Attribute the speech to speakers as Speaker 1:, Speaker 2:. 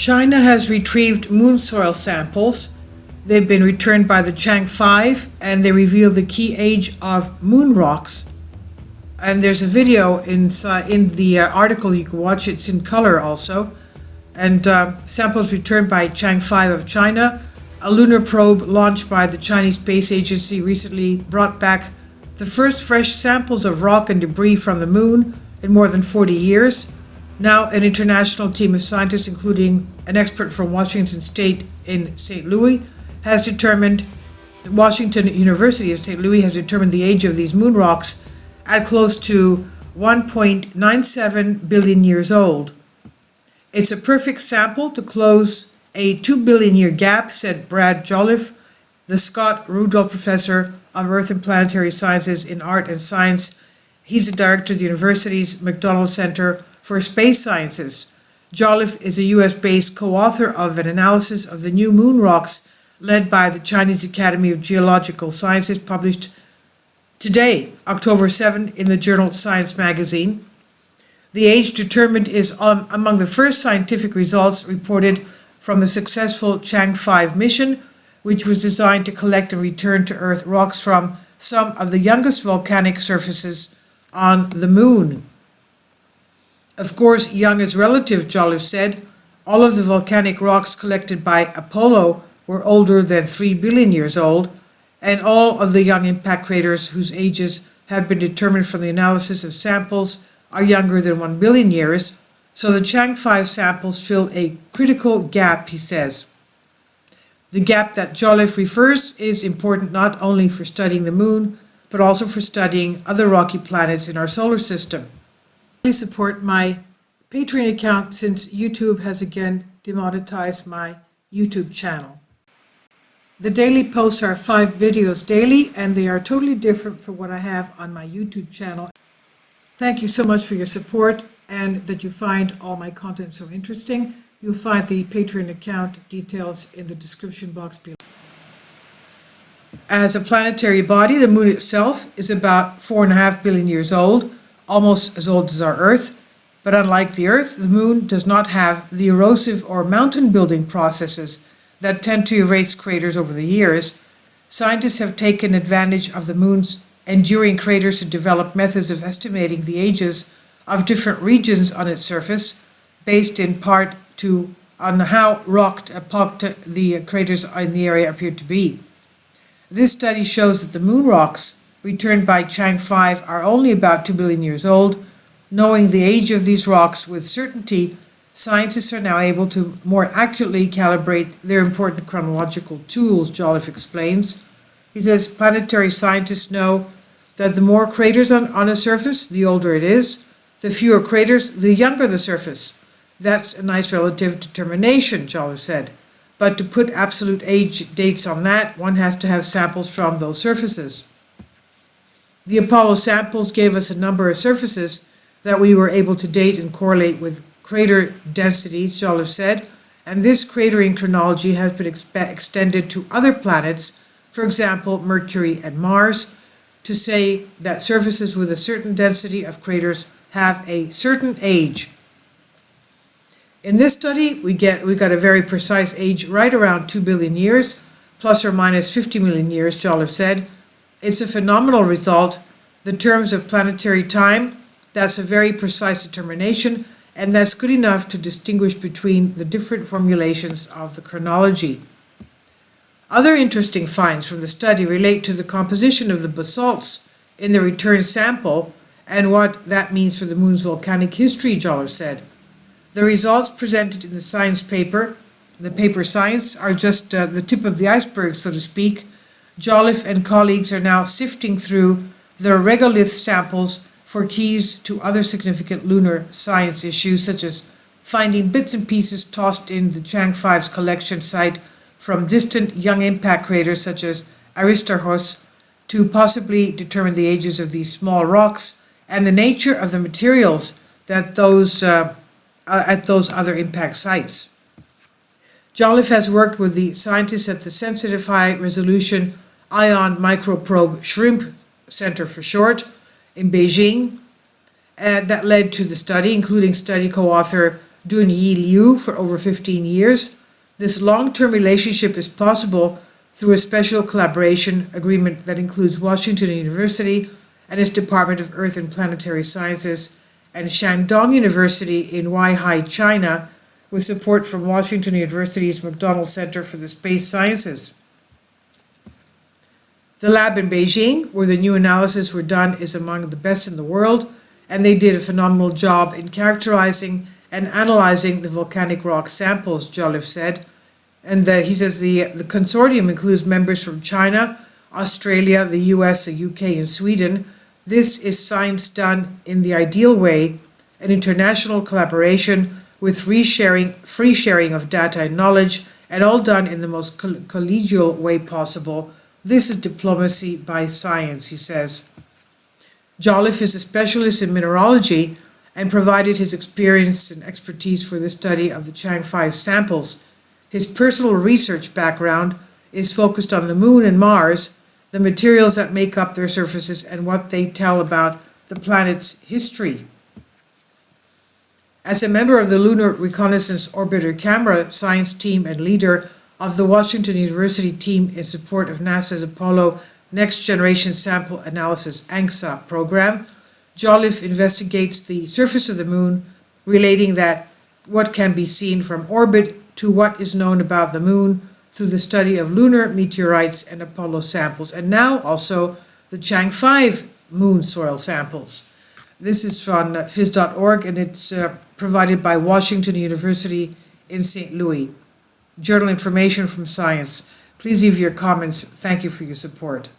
Speaker 1: China has retrieved moon soil samples. They've been returned by the Chang'e-5, and they reveal the key age of moon rocks. And there's a video in the article. You can watch it. It's in color also. And samples returned by Chang'e-5 of China. A lunar probe launched by the Chinese Space Agency recently brought back the first fresh samples of rock and debris from the moon in more than 40 years. Now, an international team of scientists, including an expert from Washington State in St. Louis, Washington University of St. Louis has determined the age of these moon rocks at close to 1.97 billion years old. It's a perfect sample to close a 2 billion year gap, said Brad Jolliffe, the Scott Rudolph Professor of Earth and Planetary Sciences in Art and Science. He's the director of the university's McDonald Center for Space Sciences. Jolliffe is a US-based co-author of an analysis of the new moon rocks led by the Chinese Academy of Geological Sciences, published today, October 7, in the journal Science magazine. The age determined is among the first scientific results reported from the successful Chang'e-5 mission, which was designed to collect and return to Earth rocks from some of the youngest volcanic surfaces on the moon. Of course, young is relative, Jolliffe said. All of the volcanic rocks collected by Apollo were older than 3 billion years old, and all of the young impact craters whose ages have been determined from the analysis of samples are younger than 1 billion years, so the Chang'e-5 samples fill a critical gap, he says. The gap that Jolliffe refers is important not only for studying the moon, but also for studying other rocky planets in our solar system. Please support my Patreon account since YouTube has again demonetized my YouTube channel. The daily posts are 5 videos daily, and they are totally different from what I have on my YouTube channel. Thank you so much for your support and that you find all my content so interesting. You'll find the Patreon account details in the description box below. As a planetary body, the moon itself is about 4.5 billion years old, almost as old as our Earth. But unlike the Earth, the moon does not have the erosive or mountain building processes that tend to erase craters over the years. Scientists have taken advantage of the moon's enduring craters to develop methods of estimating the ages of different regions on its surface, based in part on how rocked the craters in the area appear to be. This study shows that the moon rocks returned by Chang'e-5 are only about 2 billion years old. Knowing the age of these rocks with certainty, scientists are now able to more accurately calibrate their important chronological tools, Jolliffe explains. He says planetary scientists know that the more craters on a surface, the older it is. The fewer craters, the younger the surface. That's a nice relative determination, Jolliffe said. But to put absolute age dates on that, one has to have samples from those surfaces. The Apollo samples gave us a number of surfaces that we were able to date and correlate with crater densities, Jolliffe said, and this cratering chronology has been extended to other planets, for example, Mercury and Mars, to say that surfaces with a certain density of craters have a certain age. In this study, we got a very precise age right around 2 billion years, plus or minus 50 million years, Jolliffe said. It's a phenomenal result. The terms of planetary time, that's a very precise determination, and that's good enough to distinguish between the different formulations of the chronology. Other interesting finds from the study relate to the composition of the basalts in the return sample and what that means for the moon's volcanic history, Jolliffe said. The results presented in the science paper, the paper Science, are just the tip of the iceberg, so to speak. Jolliffe and colleagues are now sifting through the regolith samples for keys to other significant lunar science issues, such as finding bits and pieces tossed in the Chang'e-5's collection site from distant young impact craters such as Aristarchus, to possibly determine the ages of these small rocks and the nature of the materials that at those other impact sites. Jolliffe has worked with the scientists at the Sensitive High Resolution Ion Microprobe SHRIMP Center for short in Beijing, that led to the study, including study co-author Dunyi Liu for over 15 years. This long-term relationship is possible through a special collaboration agreement that includes Washington University and its Department of Earth and Planetary Sciences and Shandong University in Weihai, China, with support from Washington University's McDonald Center for the Space Sciences. The lab in Beijing, where the new analyses were done, is among the best in the world, and they did a phenomenal job in characterizing and analyzing the volcanic rock samples, Jolliffe said. And he says the consortium includes members from China, Australia, the US, the UK, and Sweden. This is science done in the ideal way, an international collaboration with free sharing of data and knowledge, and all done in the most collegial way possible. This is diplomacy by science, he says. Jolliffe is a specialist in mineralogy and provided his experience and expertise for the study of the Chang'e-5 samples. His personal research background is focused on the Moon and Mars, the materials that make up their surfaces, and what they tell about the planet's history. As a member of the Lunar Reconnaissance Orbiter Camera science team and leader of the Washington University team in support of NASA's Apollo Next Generation Sample Analysis ANXA program, Jolliffe investigates the surface of the Moon, relating that what can be seen from orbit to what is known about the Moon through the study of lunar meteorites and Apollo samples, and now also the Chang'e-5 moon soil samples. This is from phys.org, and it's provided by Washington University in St. Louis. Journal information from Science. Please leave your comments. Thank you for your support.